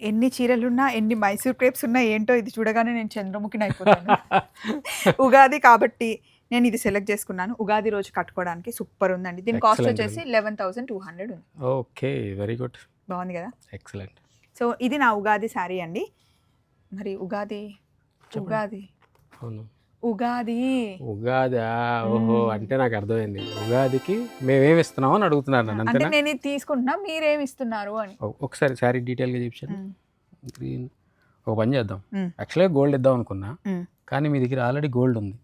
ఎన్ని చీరలున్నా, ఎన్ని మైసూర్ క్రేప్స్ ఉన్నా ఏంటో ఇది చూడగానే నేను చంద్రముఖిని అయిపోతాను. ఉగాది కాబట్టి నేను ఇది సెలెక్ట్ చేసుకున్నాను. ఉగాది రోజు కట్టుకోవడానికి సూపర్ ఉందండి. దీని కాస్ట్ Excellent వచ్చేసి 11,200 ఉంది. ఓకే, వెరీ గుడ్, బాగుంది కదా. ఎక్సలెంట్. సో ఇది నా ఉగాది శారీ అండి. మరి ఉగాది అవును, ఉగాది ఉగాదా? ఓహో, అంటే నాకు అర్థమైంది. ఉగాదికి మేమేమి ఇస్తున్నాం అని అడుగుతున్నారు నన్ను, అంటే అంతేనా? నేను ఇది తీసుకుంటున్నా, మీరేమి ఇస్తున్నారు అని. ఒకసారి శారీ డీటెయిల్గా చెప్పాను. గ్రీన్. ఒక పని చేద్దాం, యాక్చువల్గా గోల్డ్ ఇద్దాం అనుకున్నా, కానీ మీ దగ్గర ఆల్రెడీ గోల్డ్ ఉంది,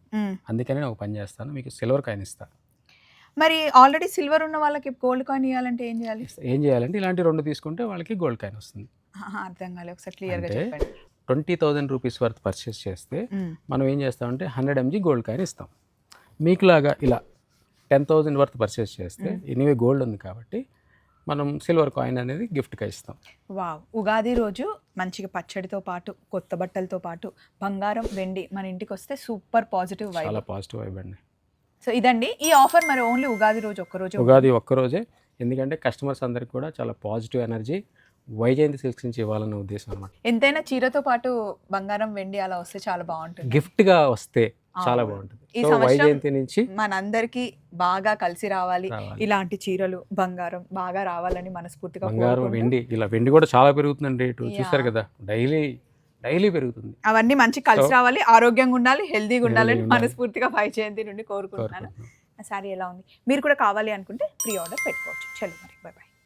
అందుకని నేను ఒక పని చేస్తాను, మీకు సిల్వర్ కాయిన్ ఇస్తాను. మరి ఆల్రెడీ సిల్వర్ ఉన్న వాళ్ళకి గోల్డ్ కాయిన్ ఇవ్వాలంటే ఏం చేయాలి? ఏం చేయాలంటే ఇలాంటి 2 తీసుకుంటే వాళ్ళకి గోల్డ్ కాయిన్ వస్తుంది. అర్థం కాలేదు, ఒకసారి క్లియర్గా అంటే చెప్పండి. 20,000 రూపీస్ వర్త్ పర్చేస్ చేస్తే మనం ఏం చేస్తామంటే 100 mg గోల్డ్ కాయిన్ ఇస్తాం. మీకులాగా ఇలా 10,000 వర్త్ పర్చేస్ చేస్తే ఎనీవే గోల్డ్ ఉంది కాబట్టి మనం సిల్వర్ కాయిన్ అనేది గిఫ్ట్గా ఇస్తాం. వావ్, ఉగాది రోజు మంచిగా పచ్చడితో పాటు, కొత్త బట్టలతో పాటు బంగారం, వెండి మన ఇంటికి వస్తే సూపర్ పాజిటివ్ వైబ్. చాలా పాజిటివ్ వైబ్ అండి. సో ఇదండి ఈ ఆఫర్. మరి ఓన్లీ ఉగాది రోజు ఉగాది ఒక్కరోజే, ఎందుకంటే కస్టమర్స్ అందరికి కూడా చాలా పాజిటివ్ ఎనర్జీ వైజయంతి సిల్క్స్ నుంచి ఇవ్వాలన్న ఉద్దేశం అనమాట. ఎంతైనా చీరతో పాటు బంగారం, వెండి అలా వస్తే చాలా బాగుంటుంది. గిఫ్ట్గా వస్తే చాలా బాగుంటుంది. ఈ సో వైజయంతి నుంచి మనందరికీ బాగా కలిసి రావాలి, ఇలాంటి చీరలు, బంగారం బాగా రావాలని మనస్ఫూర్తిగా. బంగారం, వెండి, ఇలా వెండి కూడా చాలా పెరుగుతుందండి రేటు, చూస్తారు కదా, డైలీ పెరుగుతుంది. అవన్నీ మంచి కలిసి రావాలి, ఆరోగ్యంగా ఉండాలి, హెల్దీగా ఉండాలని మనస్ఫూర్తిగా వైజయంతి నుండి కోరుకుంటున్నాను. సారీ ఎలా ఉంది? మీరు కూడా కావాలి అనుకుంటే ప్రీ ఆర్డర్ పెట్టుకోవచ్చు. చలో మరి, బై బై.